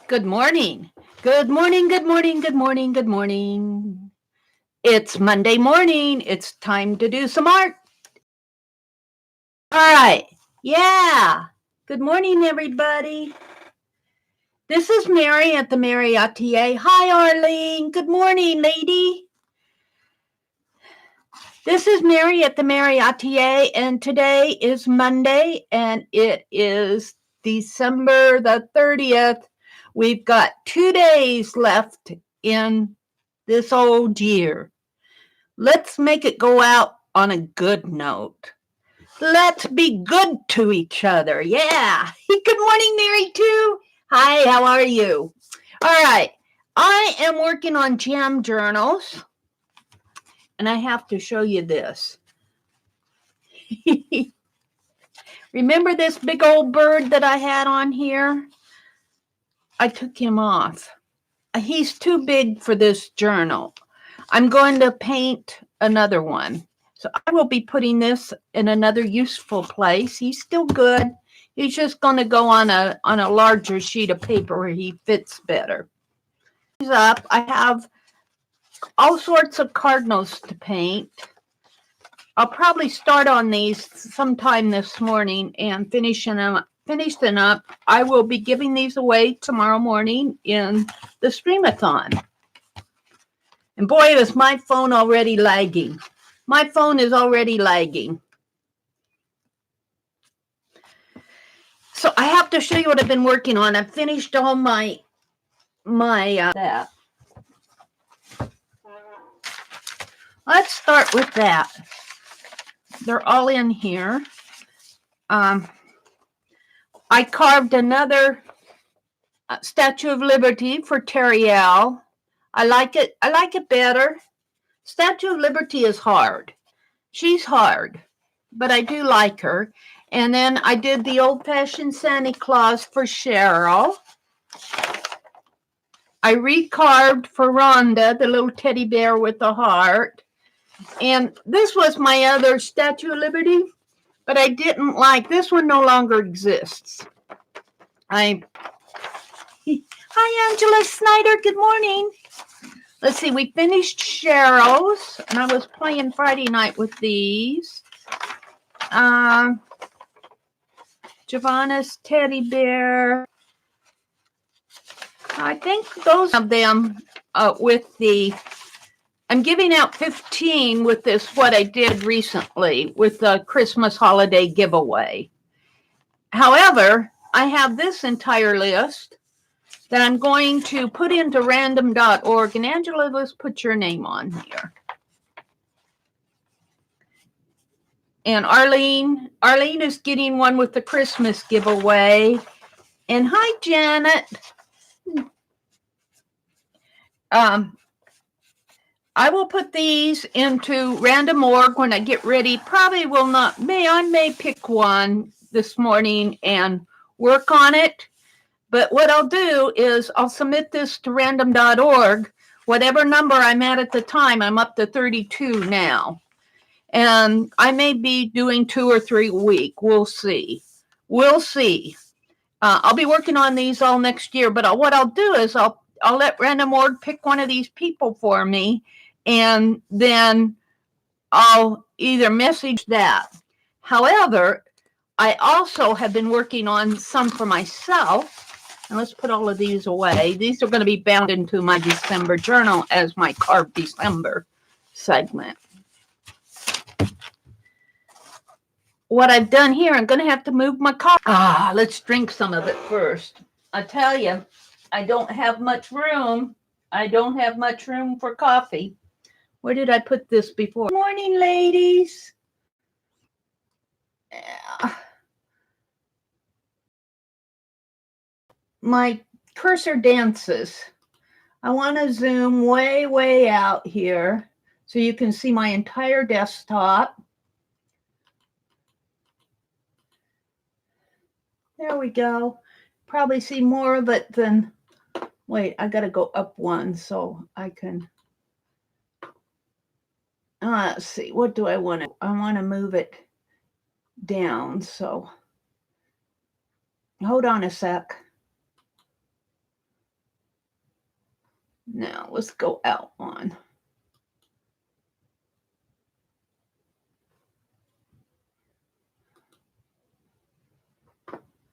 Good morning. Good morning, good morning, good morning, good morning. It's Monday morning. It's time to do some art. All right. Yeah. Good morning, everybody. This is Mary at the.meri.atelier. Hi, Arlene. Good morning, lady. This is Mary at the.meri.atelier, and today is Monday, and it is December the 30th. We've got 2 days left in this old year. Let's make it go out on a good note. Let's be good to each other. Yeah. Good morning, Mary, too. Hi, how are you? All right. I am working on jam journals, and I have to show you this. Remember this big old bird that I had on here? I took him off. He's too big for this journal. I'm going to paint another one. So I will be putting this in another useful place. He's still good. He's just going to go on a larger sheet of paper where he fits better. He's up. I have all sorts of cardinals to paint. I'll probably start on these sometime this morning and finish them up. I will be giving these away tomorrow morning in the Stream-Athon. And boy, is my phone already lagging. My phone is already lagging. So I have to show you what I've been working on. I've finished all my that. Let's start with that. They're all in here. I carved another Statue of Liberty for Teriel. I like it better. Statue of Liberty is hard. She's hard, but I do like her. And then I did the old-fashioned Santa Claus for Cheryl. I recarved for Rhonda, the little teddy bear with the heart. And this was my other Statue of Liberty, but I didn't like, this one no longer exists. Hi, Angela Snyder, good morning. Let's see, we finished Cheryl's, and I was playing Friday night with these. Giovanna's teddy bear. I think those of them with the, I'm giving out 15 with this, what I did recently with the Christmas holiday giveaway. However, I have this entire list that I'm going to put into random.org. And Angela, let's put your name on here. And Arlene is getting one with the Christmas giveaway. And hi, Janet. I will put these into random.org when I get ready. Probably will not, I may pick one this morning and work on it. But what I'll do is I'll submit this to random.org. Whatever number I'm at the time, I'm up to 32 now. And I may be doing 2 or 3 a week. We'll see. I'll be working on these all next year. But what I'll do is I'll let random.org pick one of these people for me. And then I'll either message that. However, I also have been working on some for myself. And let's put all of these away. These are going to be bound into my December journal as my Carved December segment. What I've done here, I'm going to have to move my coffee. Let's drink some of it first. I tell you, I don't have much room. I don't have much room for coffee. Where did I put this before? Good morning, ladies. My cursor dances. I want to zoom way, way out here so you can see my entire desktop. There we go. Probably see more of it than, wait, I got to go up one so I can, let's see, what do I want to, I want to move it down. So hold on a sec. Now let's go out one.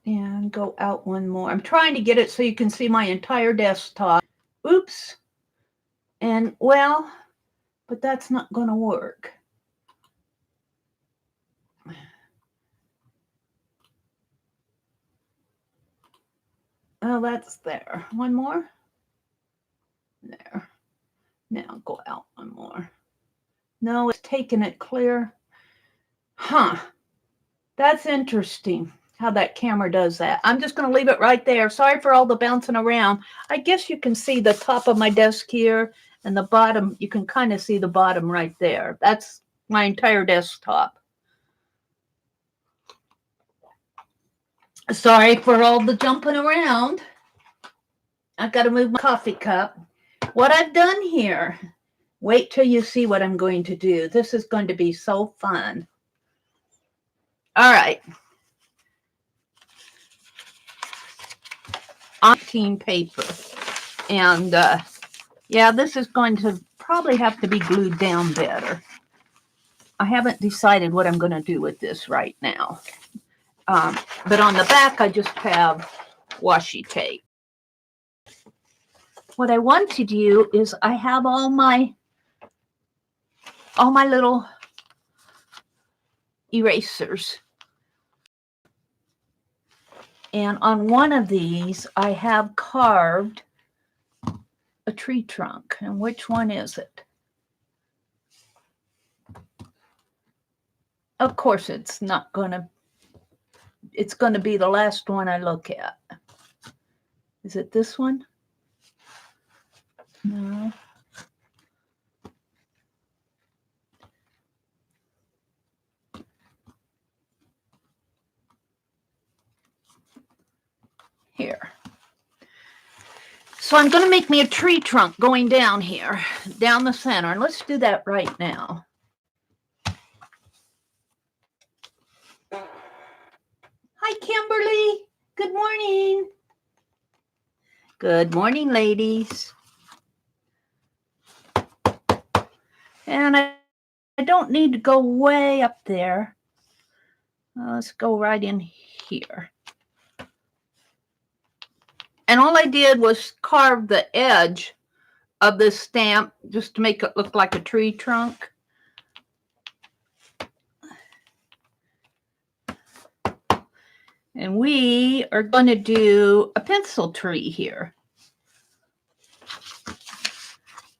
And go out one more. I'm trying to get it so you can see my entire desktop. Oops. And well, but that's not going to work. Oh, that's there. One more. There. Now go out one more. No, it's taking it clear. Huh. That's interesting how that camera does that. I'm just going to leave it right there. Sorry for all the bouncing around. I guess you can see the top of my desk here and the bottom. You can kind of see the bottom right there. That's my entire desktop. Sorry for all the jumping around. I've got to move my coffee cup. What I've done here, wait till you see what I'm going to do. This is going to be so fun. All right. On team paper. And yeah, this is going to probably have to be glued down better. I haven't decided what I'm going to do with this right now. But on the back, I just have washi tape. What I want to do is I have all my little erasers. And on one of these, I have carved a tree trunk. And which one is it? Of course, it's not going to, it's going to be the last one I look at. Is it this one? No. Here. So I'm going to make me a tree trunk going down here, down the center. And let's do that right now. Hi, Kimberly. Good morning. Good morning, ladies. And I don't need to go way up there. Let's go right in here. And all I did was carve the edge of this stamp just to make it look like a tree trunk. And we are going to do a pencil tree here.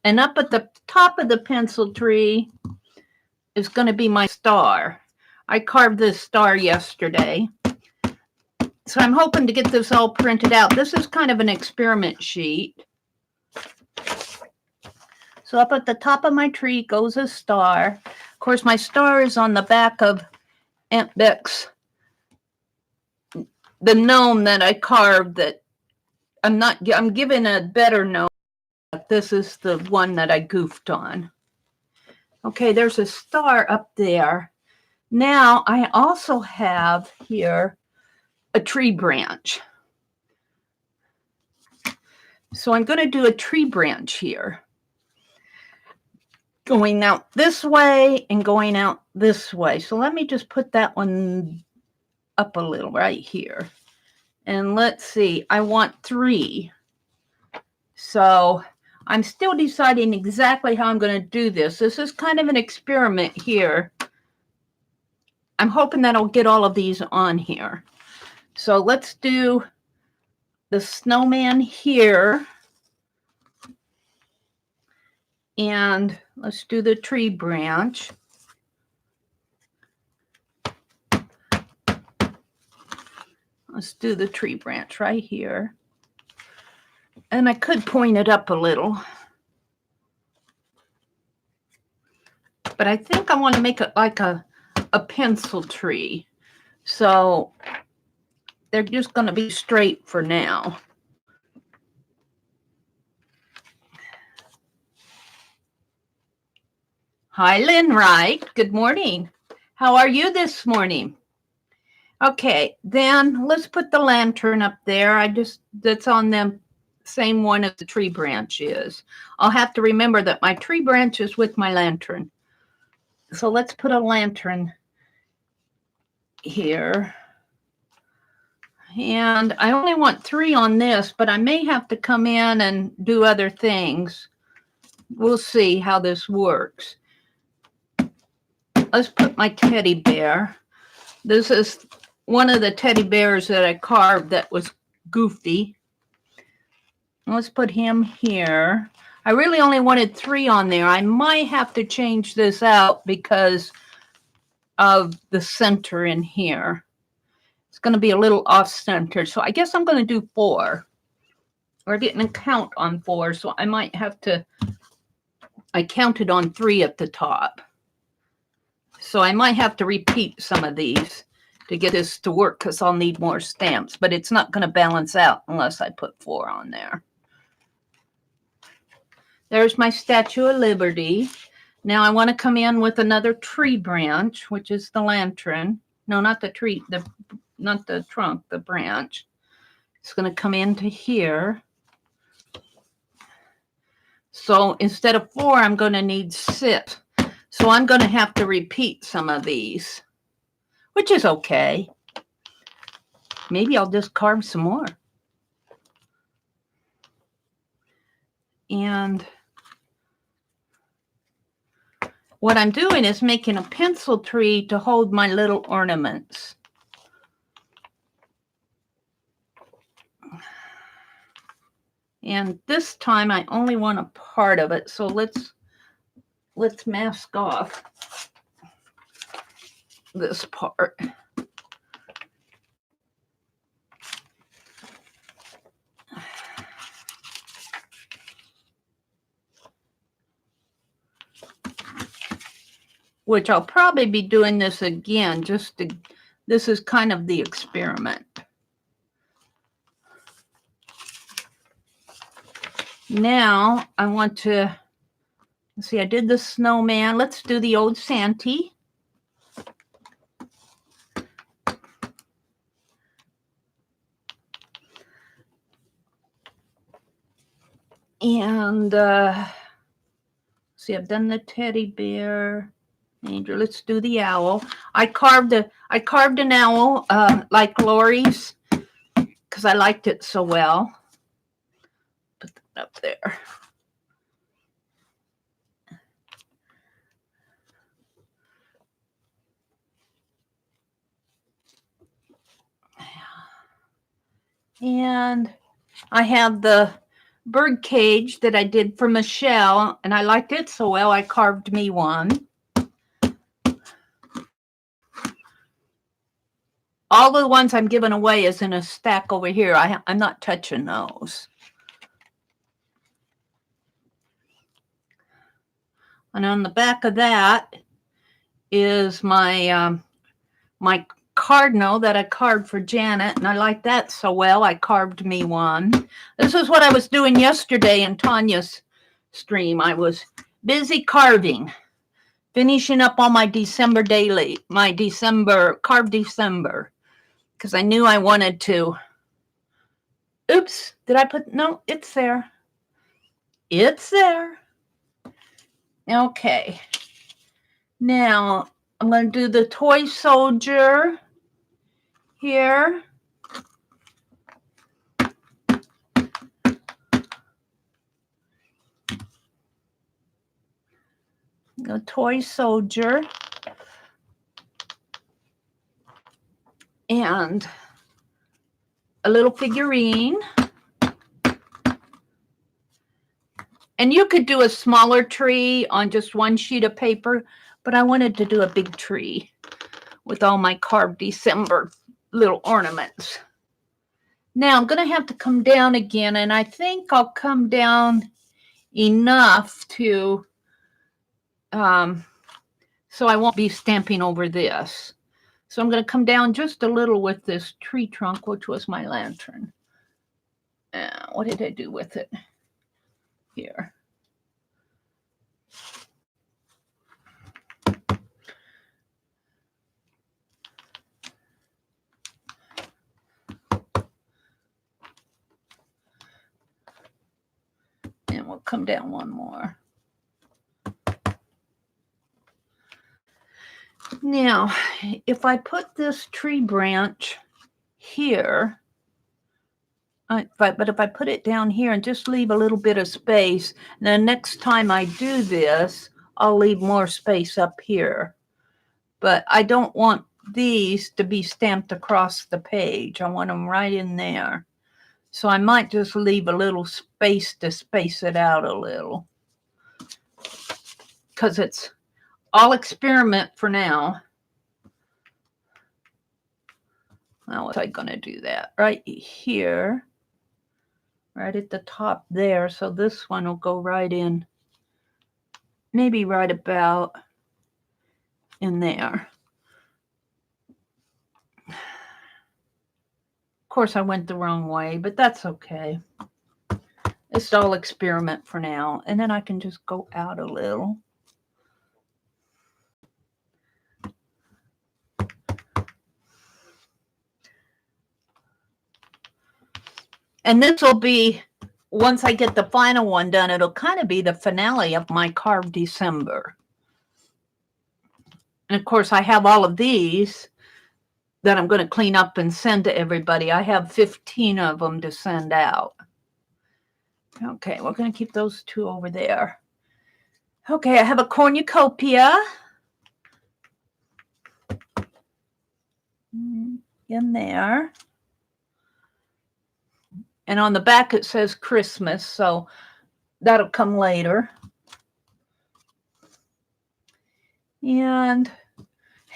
And up at the top of the pencil tree is going to be my star. I carved this star yesterday. So I'm hoping to get this all printed out. This is kind of an experiment sheet. So up at the top of my tree goes a star. Of course, my star is on the back of Aunt Beck's, the gnome that I carved that I'm giving a better gnome. This is the one that I goofed on. Okay, there's a star up there. Now I also have here a tree branch. So I'm going to do a tree branch here. Going out this way and going out this way. So let me just put that one up a little right here. And let's see, I want 3. So I'm still deciding exactly how I'm going to do this. This is kind of an experiment here. I'm hoping that I'll get all of these on here. So let's do the snowman here. And let's do the tree branch. Let's do the tree branch right here. And I could point it up a little. But I think I want to make it like a pencil tree. So they're just going to be straight for now. Hi, Lynn Wright. Good morning. How are you this morning? Okay, then let's put the lantern up there. That's on them same one as the tree branch is. I'll have to remember that my tree branch is with my lantern. So let's put a lantern here. And I only want 3 on this, but I may have to come in and do other things. We'll see how this works. Let's put my teddy bear. This is one of the teddy bears that I carved that was goofy. Let's put him here. I really only wanted 3 on there. I might have to change this out because of the center in here. It's going to be a little off center. So I guess I'm going to do 4. We're getting a count on 4. So I might have to, I counted on 3 at the top. So I might have to repeat some of these to get this to work because I'll need more stamps. But it's not going to balance out unless I put 4 on there. There's my Statue of Liberty. Now I want to come in with another tree branch, which is the lantern. No, not the tree, not the trunk, the branch. It's going to come into here. So instead of 4, I'm going to need 6. So I'm going to have to repeat some of these, which is okay. Maybe I'll just carve some more. And what I'm doing is making a pencil tree to hold my little ornaments. And this time I only want a part of it. So let's mask off this part. Which I'll probably be doing this again, just to, this is kind of the experiment. Now I want to, let's see, I did the snowman. Let's do the old Santee. And see, I've done the teddy bear. Angel, let's do the owl. I carved an owl like Lori's because I liked it so well. Put that up there. And I have the bird cage that I did for Michelle, and I liked it so well, I carved me one. All the ones I'm giving away is in a stack over here. I'm not touching those. And on the back of that is my my cardinal that I carved for Janet, and I like that so well, I carved me one. This is what I was doing yesterday in Tanya's stream. I was busy carving, finishing up all my December daily, my carved December, because I knew I wanted to. Oops, did I put, no, it's there. It's there. Okay. Now, I'm going to do the toy soldier here. The toy soldier. And a little figurine. And you could do a smaller tree on just one sheet of paper, but I wanted to do a big tree with all my carved December little ornaments. Now I'm going to have to come down again, and I think I'll come down enough to, so I won't be stamping over this. So I'm going to come down just a little with this tree trunk, which was my lantern. What did I do with it? Here. we'll come down one more. Now, if I put this tree branch here, but if I put it down here and just leave a little bit of space, then next time I do this, I'll leave more space up here. But I don't want these to be stamped across the page. I want them right in there. So I might just leave a little space to space it out a little. Because it's all experiment for now. How was I going to do that? Right here. Right at the top there. So this one will go right in. Maybe right about in there. Of course, I went the wrong way, but that's okay. It's all experiment for now. And then I can just go out a little. And this will be, once I get the final one done, it'll kind of be the finale of my Carved December. And of course, I have all of these that I'm going to clean up and send to everybody. I have 15 of them to send out. Okay, we're going to keep those two over there. Okay, I have a cornucopia in there. And on the back it says Christmas, so that'll come later. And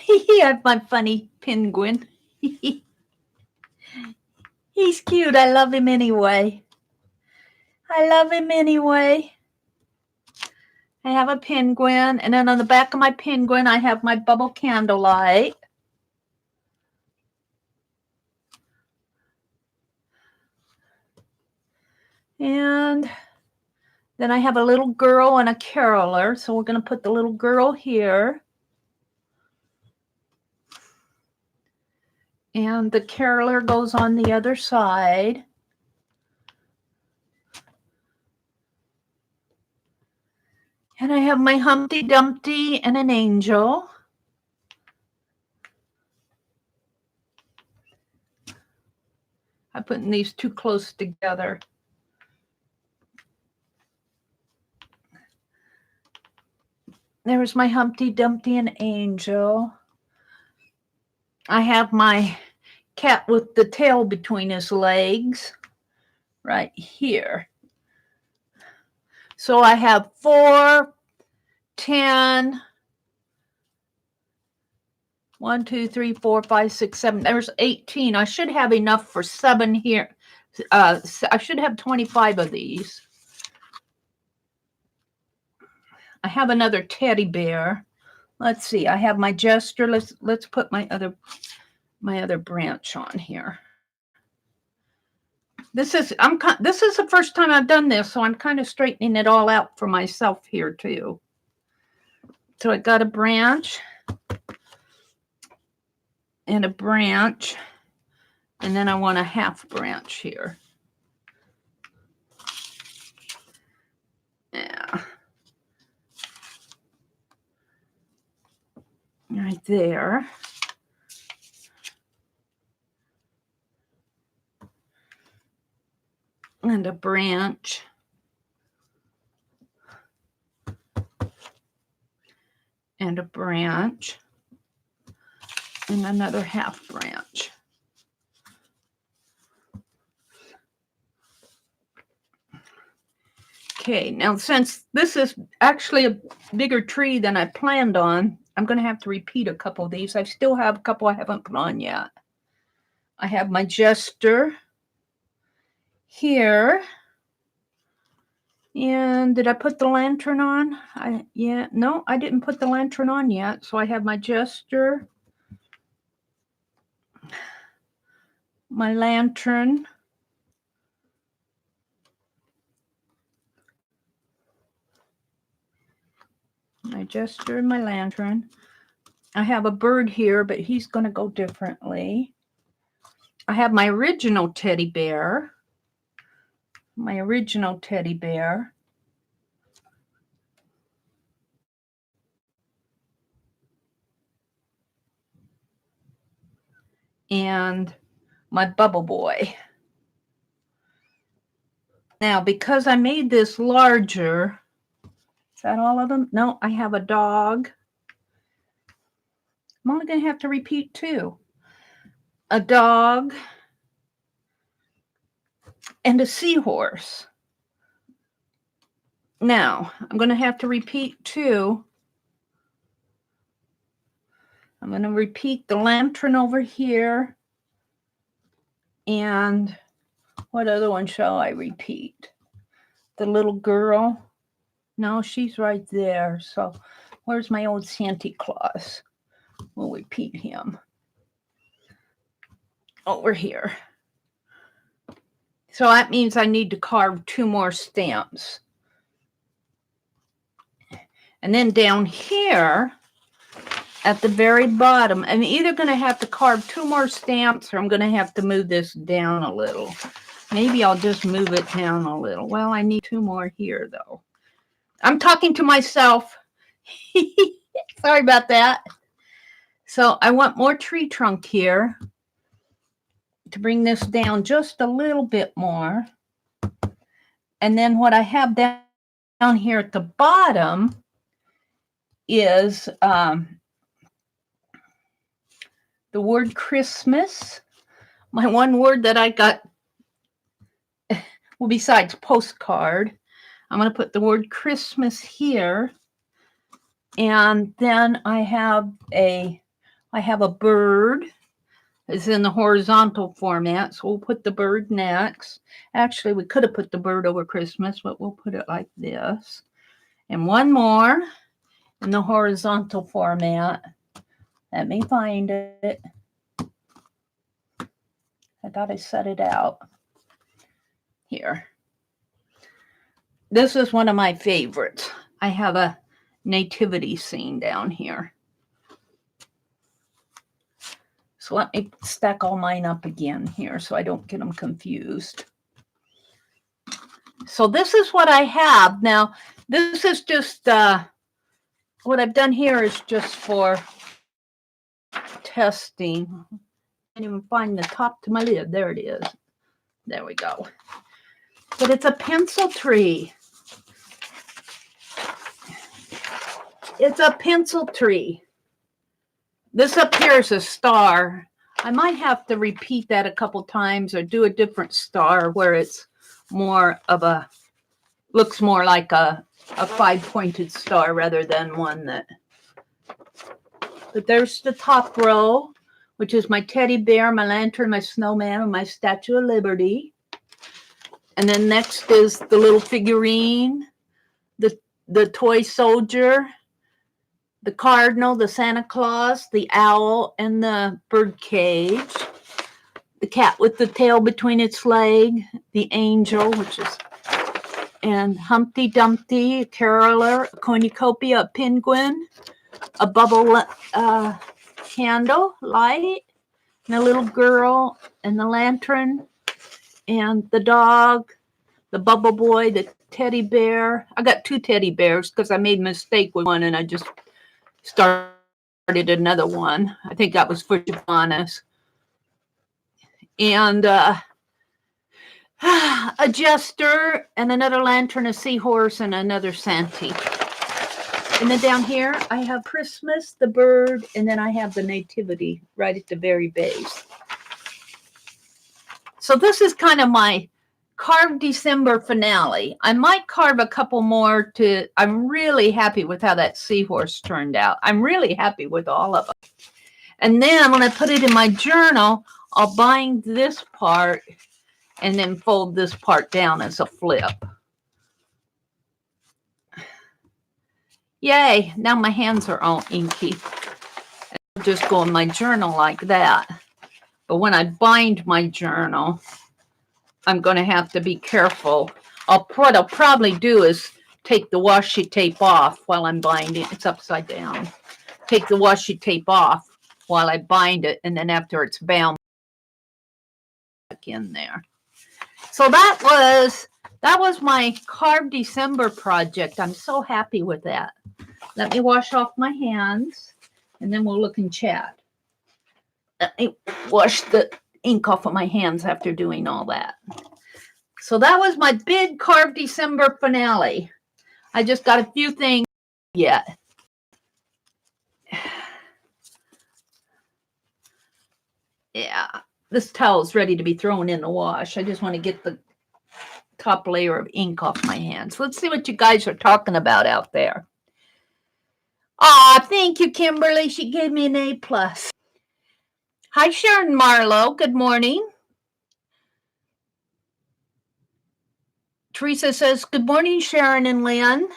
I have my funny penguin. He's cute. I love him anyway. I love him anyway. I have a penguin, and then on the back of my penguin, I have my bubble candlelight. And then I have a little girl and a caroler, so we're going to put the little girl here. And the caroler goes on the other side. And I have my Humpty Dumpty and an angel. I'm putting these too close together. There's my Humpty Dumpty and angel. I have my cat with the tail between his legs right here. So I have 4, 10, 1, 2, 3, 4, 5, 6, 7. There's 18. I should have enough for 7 here. I should have 25 of these. I have another teddy bear. Let's see. I have my jester. Let's put my other branch on here. This is the first time I've done this, so I'm kind of straightening it all out for myself here too. So I got a branch and a branch, and then I want a half branch here. Yeah. Right there. And a branch. And a branch. And another half branch. Okay, now since this is actually a bigger tree than I planned on, I'm going to have to repeat a couple of these. I still have a couple I haven't put on yet. I have my jester here. And did I put the lantern on? No, I didn't put the lantern on yet. So I have my jester, my lantern, my jester, and my lantern. I have a bird here, but he's going to go differently. I have my original teddy bear. My original teddy bear. and my bubble boy. Now, because I made this larger, is that all of them? No, I have a dog. I'm only going to have to repeat 2. A dog and a seahorse. Now, I'm going to have to repeat 2. I'm going to repeat the lantern over here. And what other one shall I repeat? The little girl. No, she's right there. So where's my old Santa Claus? We'll repeat him. Over here. So that means I need to carve 2 more stamps. And then down here at the very bottom, I'm either going to have to carve 2 more stamps or I'm going to have to move this down a little. Maybe I'll just move it down a little. Well, I need 2 more here, though. I'm talking to myself. Sorry about that. So I want more tree trunk here to bring this down just a little bit more. And then what I have down here at the bottom is the word Christmas. My one word that I got, well, besides postcard, I'm going to put the word Christmas here. And then I have a bird. It's in the horizontal format, so we'll put the bird next. Actually, we could have put the bird over Christmas, but we'll put it like this. And one more in the horizontal format. Let me find it. I thought I set it out. Here. This is one of my favorites. I have a nativity scene down here. So let me stack all mine up again here so I don't get them confused. So this is what I have. Now, this is just, what I've done here is just for testing. I can't even find the top to my lid. There it is. There we go. But it's a pencil tree. It's a pencil tree. This up here is a star. I might have to repeat that a couple times or do a different star where it's more of a, looks more like a 5-pointed star rather than one that. But there's the top row, which is my teddy bear, my lantern, my snowman, and my Statue of Liberty. And then next is the little figurine, the toy soldier, the cardinal, the Santa Claus, the owl, and the bird cage. The cat with the tail between its leg, the angel, which is, and Humpty Dumpty, a caroler, a cornucopia, a penguin, a bubble candle light, and a little girl, and the lantern, and the dog, the bubble boy, the teddy bear. I got 2 teddy bears because I made a mistake with one and I just started another one. I think that was for Giovanna's. And a jester, and another lantern, a seahorse, and another Santa. And then down here, I have Christmas, the bird, and then I have the nativity right at the very base. So this is kind of my carved December finale. I might carve a couple more to, I'm really happy with how that seahorse turned out. I'm really happy with all of them. And then when I put it in my journal, I'll bind this part and then fold this part down as a flip. Yay, now my hands are all inky. I'll just go in my journal like that. But when I bind my journal, I'm going to have to be careful. What I'll probably do is take the washi tape off while I'm binding. It's upside down. Take the washi tape off while I bind it, and then after it's bound, back in there. So that was my carved December project. I'm so happy with that. Let me wash off my hands, and then we'll look and chat. Let me wash the ink off of my hands after doing all that. So that was my big Carve December finale. I just got a few things yet. Yeah, this towel's ready to be thrown in the wash. I just want to get the top layer of ink off my hands. Let's see what you guys are talking about out there. Aw, thank you, Kimberly. She gave me an A+. Hi, Sharon Marlowe. Good morning. Teresa says, good morning, Sharon and Lynn.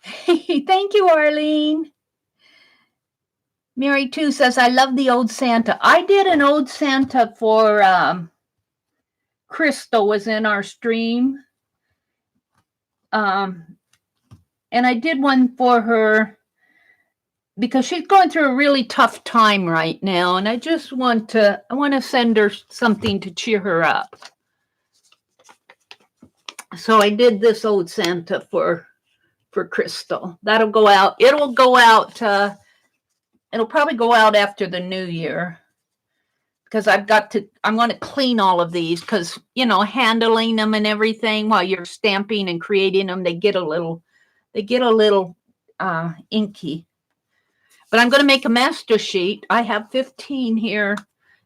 Thank you, Arlene. Mary, too, says, I love the Old Santa. I did an Old Santa for Crystal was in our stream. And I did one for her because she's going through a really tough time right now. And I just want to send her something to cheer her up. So I did this Old Santa for Crystal. That'll go out. It'll go out. It'll probably go out after the new year because I'm going to clean all of these because, you know, handling them and everything while you're stamping and creating them, they get a little inky. But I'm going to make a master sheet. I have 15 here.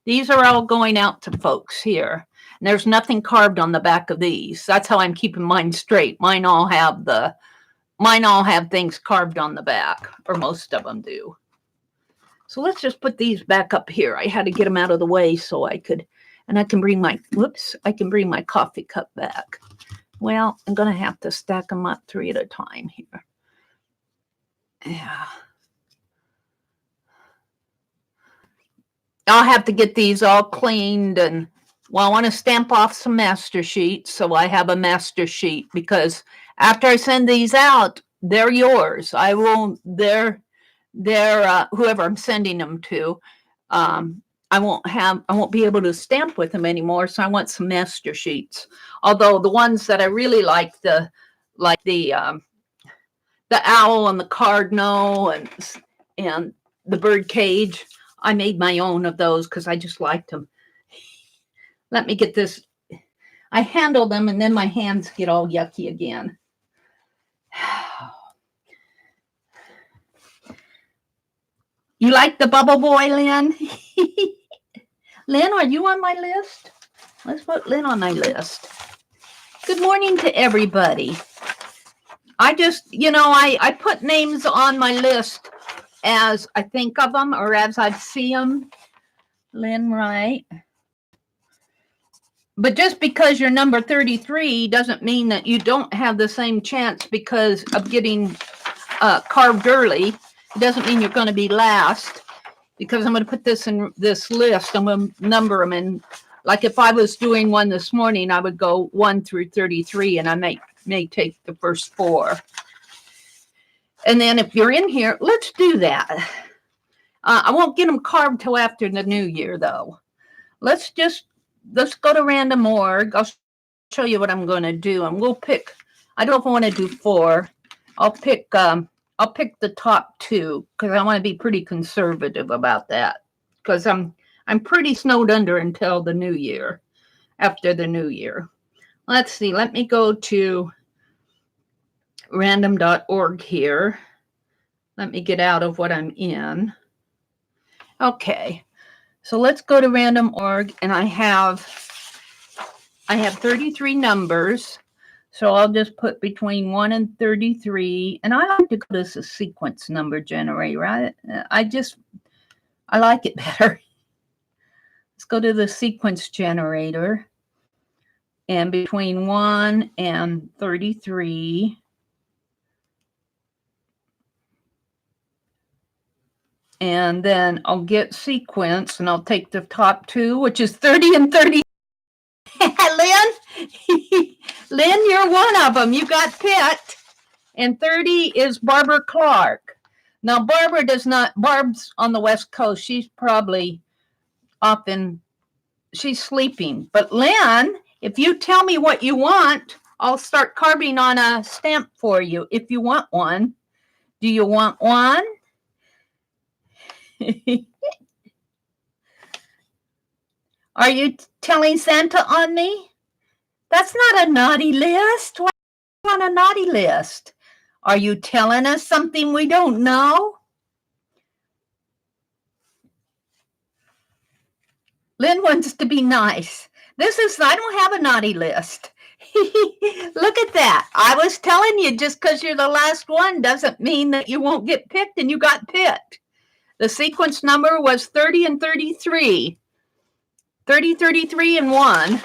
These are all going out to folks here. And there's nothing carved on the back of these. That's how I'm keeping mine straight. Mine all have things carved on the back, or most of them do. So let's just put these back up here. I had to get them out of the way so I can bring my coffee cup back. Well, I'm going to have to stack them up 3 at a time here. Yeah. I'll have to get these all cleaned and, well, I want to stamp off some master sheets. So I have a master sheet because after I send these out, they're yours. I won't, they're whoever I'm sending them to. I won't be able to stamp with them anymore. So I want some master sheets. Although the ones that I really like, the owl and the cardinal and the bird cage, I made my own of those because I just liked them. Let me get this. I handle them and then my hands get all yucky again. You like the bubble boy, Lynn? Lynn, are you on my list? Let's put Lynn on my list. Good morning to everybody. I just, I put names on my list as I think of them or as I see them. Lynn Wright. But just because you're number 33 doesn't mean that you don't have the same chance because of getting carved early. It doesn't mean you're going to be last because I'm going to put this in this list. I'm going to number them. And like if I was doing one this morning, I would go 1 through 33 and I may take the first 4. And then if you're in here, let's do that. I won't get them carved till after the new year, though. Let's go to random org. I'll show you what I'm going to do. And we'll pick, I don't know if I want to do 4. I'll pick the top 2 because I want to be pretty conservative about that because I'm pretty snowed under until the new year, after the new year. Let's see. Let me go to random.org here. Let me get out of what I'm in. Okay. So let's go to random.org and I have 33 numbers. So I'll just put between 1 and 33. And I like to go to the sequence number generator. I like it better. Let's go to the sequence generator. And between 1 and 33. And then I'll get sequence and I'll take the top 2, which is 30 and 30. Lynn, you're one of them. You got picked. And 30 is Barbara Clark. Now, Barb's on the West Coast. She's probably she's sleeping. But Lynn, if you tell me what you want, I'll start carving on a stamp for you if you want one. Do you want one? Are you telling Santa on me? That's not a naughty list. Why on a naughty list? Are you telling us something we don't know? Lynn wants to be nice. I don't have a naughty list. Look at that. I was telling you, just because you're the last one doesn't mean that you won't get picked, and you got picked. The sequence number was 30 and 33. 30, 33, and 1.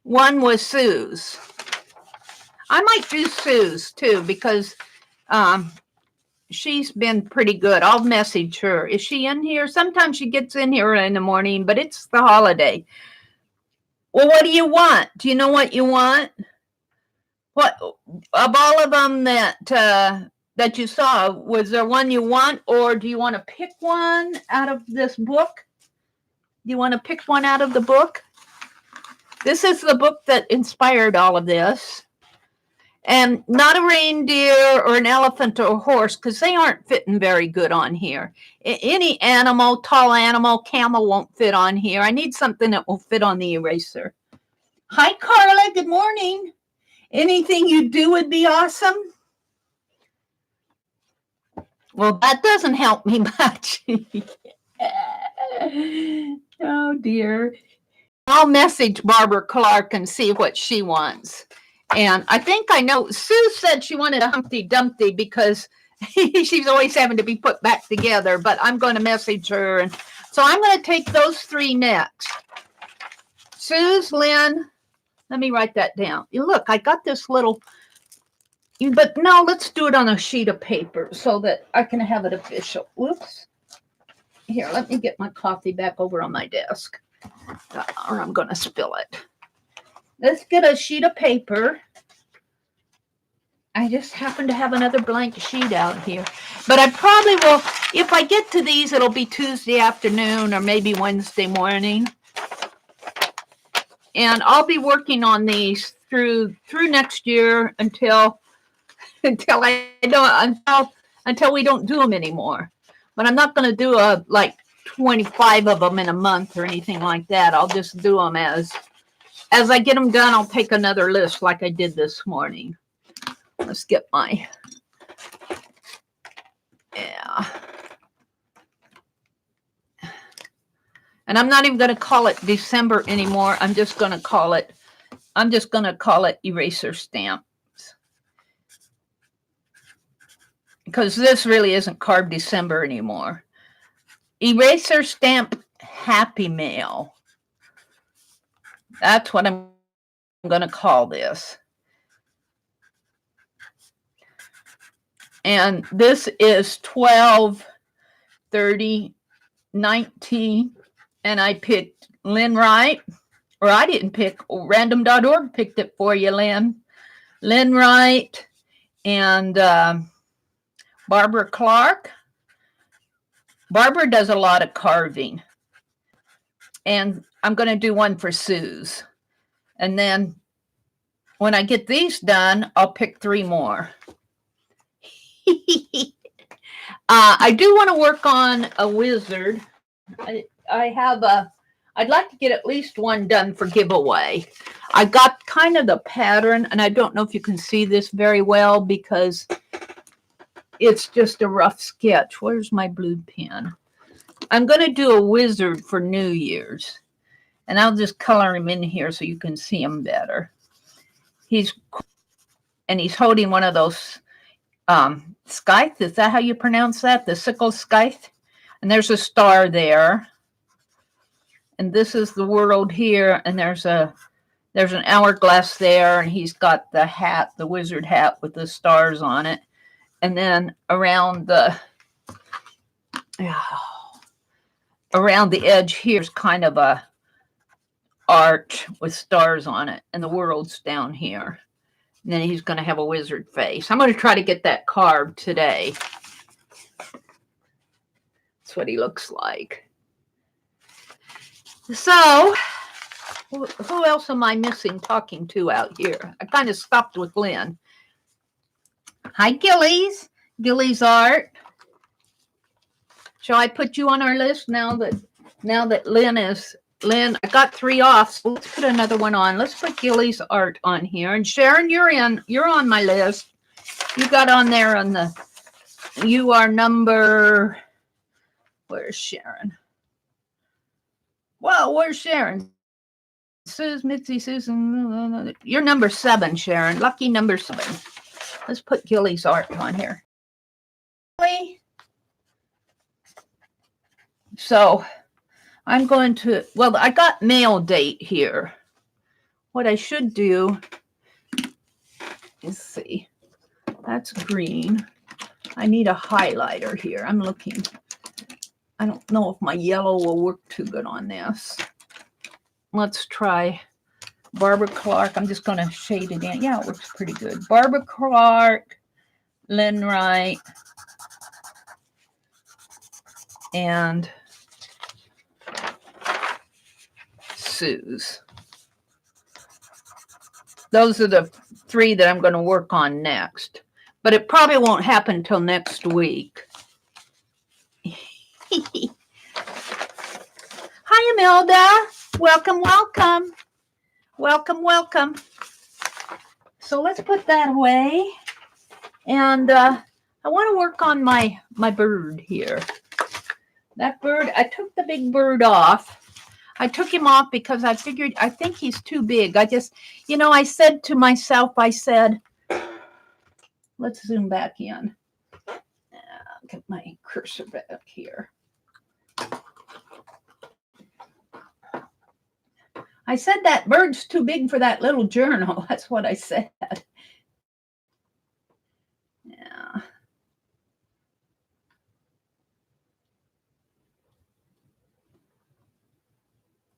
1 was Sue's. I might do Sue's too, because she's been pretty good. I'll message her. Is she in here? Sometimes she gets in here in the morning, but it's the holiday. Well, what do you want? Do you know what you want? What of all of them that you saw, was there one you want, or do you want to pick one out of this book? Do you want to pick one out of the book? This is the book that inspired all of this. And not a reindeer or an elephant or a horse, because they aren't fitting very good on here. Any animal, tall animal, camel won't fit on here. I need something that will fit on the eraser. Hi, Carla. Good morning. Anything you do would be awesome. Well, that doesn't help me much. Oh, dear. I'll message Barbara Clark and see what she wants. And I think I know, Sue said she wanted a Humpty Dumpty because she's always having to be put back together, but I'm going to message her. And so I'm going to take those 3 next. Sue's, Lynn, let me write that down. Look, I got this little, but no, let's do it on a sheet of paper so that I can have it official. Whoops. Here, let me get my coffee back over on my desk, or I'm going to spill it. Let's get a sheet of paper. I just happen to have another blank sheet out here. But I probably will, if I get to these, it'll be Tuesday afternoon or maybe Wednesday morning. And I'll be working on these through next year until we don't do them anymore. But I'm not going to do like 25 of them in a month or anything like that. I'll just do them as I get them done. I'll take another list like I did this morning. Let's get my, yeah. And I'm not even going to call it December anymore. I'm just going to call it eraser stamps. Because this really isn't Carved December anymore. Eraser stamp Happy Mail. That's what I'm going to call this. And this is 12, 30, 19. And I picked Lynn Wright. Or I didn't pick. Random.org picked it for you, Lynn. Lynn Wright and Barbara Clark. Barbara does a lot of carving. And I'm going to do one for Sue's. And then when I get these done, I'll pick 3 more. I do want to work on a wizard. I'd like to get at least one done for giveaway. I got kind of the pattern, and I don't know if you can see this very well because it's just a rough sketch. Where's my blue pen? I'm going to do a wizard for New Year's, and I'll just color him in here so you can see him better. He's holding one of those scythe. Is that how you pronounce that? The sickle scythe? And there's a star there. And this is the world here, and there's an hourglass there, and he's got the hat, the wizard hat with the stars on it. And then around the edge here's kind of a arch with stars on it, and the world's down here. And then he's going to have a wizard face. I'm going to try to get that carved today. That's what he looks like. So, who else am I missing talking to out here? I kind of stopped with Lynn. Hi, Gillies. Gillies Art. Shall I put you on our list now that Lynn is Lynn, I got 3 off, so let's put another one on. Let's put Gilly's art on here. And Sharon, you're on my list. You got on there on the, you are number, where's Sharon? Well, where's Sharon? Mitzi, Susan, you're number 7, Sharon. Lucky number 7. Let's put Gilly's art on here. So I'm going to, well, I got mail date here. What I should do is see, that's green. I need a highlighter here. I'm looking. I don't know if my yellow will work too good on this. Let's try Barbara Clark. I'm just going to shade it in. Yeah, it works pretty good. Barbara Clark, Lynn Wright, and Suze. Those are the 3 that I'm going to work on next. But it probably won't happen until next week. Hi, Imelda. Welcome, welcome. Welcome, welcome. So let's put that away. And I want to work on my bird here. That bird, I took the big bird off. I took him off because I figured, I think he's too big. I just, you know, I said to myself, I said, let's zoom back in. Get my cursor back here. I said that bird's too big for that little journal. That's what I said.